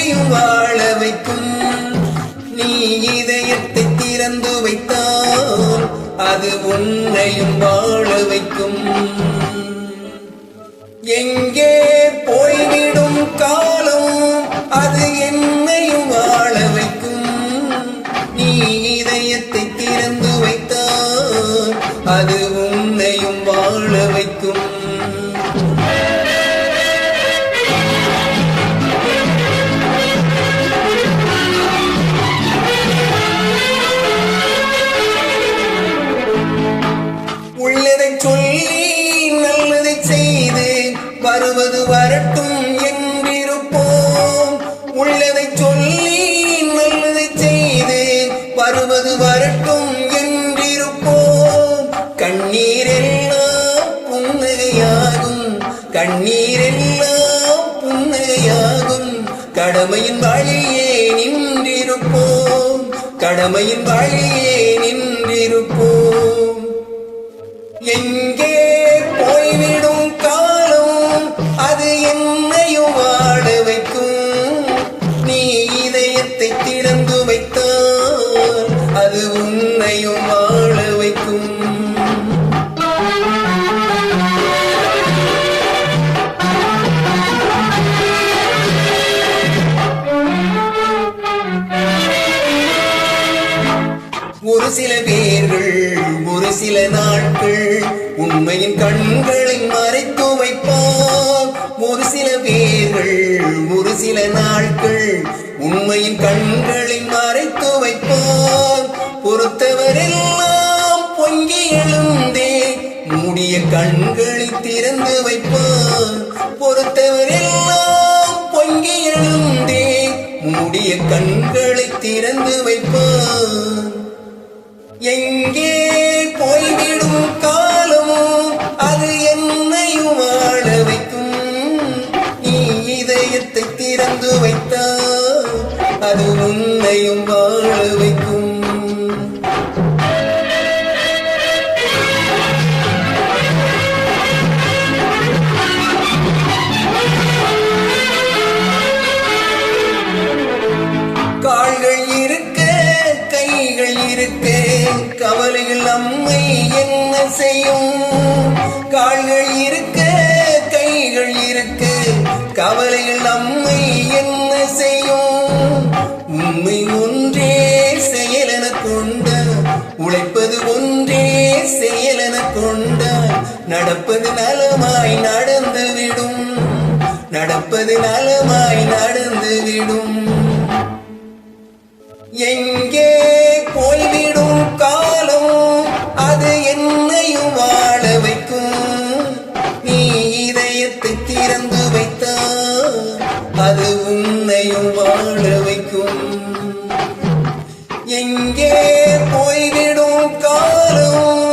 என்னையும் வாழ வைக்கும். நீ இதயத்தை திறந்து வைத்தால் அது உன்னையும் வாழ வைக்கும். எங்கே போய்விடும் காலம் அது என்னையும் வாழ வைக்கும். நீ இதயத்தை திறந்து வைத்தால் அது உன்னையும் வாழ வைக்கும். உள்ளதை சொல்லி நல்லதை செய்து வருவது வரட்டும் என்றிருப்போம். உள்ளதை சொல்லி நல்லதை செய்து வருவது வரட்டும் என்றிருப்போம். கண்ணீரெல்லாம் புன்னகையாகும், கண்ணீரெல்லாம் புன்னகையாகும். கடமையின் வழியே நின்றிருப்போம், கடமையின் வழியே நின்றிருப்போம். எங்கே போய்விடும் காலம் அது என்னையும் வாழ வைக்கும். நீ இதயத்தை திறந்து வைத்தால் அது உன்னையும் வாழ வைக்கும். ஒரு சில பேர்கள் ஒரு சில நாட்கள் உண்மையின் கண்களை மறைத்து வைப்பார். ஒரு சில பேர்கள் ஒரு சில நாட்கள் உண்மையின் கண்களை மறைத்து வைப்பார். பொறுத்தவரெல்லாம் பொங்கி எழுந்தே மூடிய கண்களை திறந்து வைப்பார். பொறுத்தவரெல்லாம் பொங்கி எழுந்தே மூடிய கண்களை திறந்து வைப்பார். எங்கே போய்விடும் காலமோ அது என்னையும் வாழ வைக்கும். நீ இதயத்தை திறந்து வைத்தால் அது உன்னையும் வாழ வைக்கும். கால்கள் இருக்க கைகள் இருக்க கவலைகள் நம்மை என்ன செய்யும். கால்கள் இருக்க கைகள் இருக்க கவலைகள் நம்மை என்ன செய்யும். உண்மை ஒன்றே செயலென கொண்ட உழைப்பது ஒன்றே செயலென கொண்ட நடப்பது நலமாய் நடந்துவிடும், நடப்பது நலமாய் நடந்துவிடும். எங்கே போய்விடும் காலம் அது என்னையும் வாழ வைக்கும். நீ இதயத்தை திறந்து வைத்தால் அது உன்னையும் வாழ வைக்கும். எங்கே போய்விடும் காலம்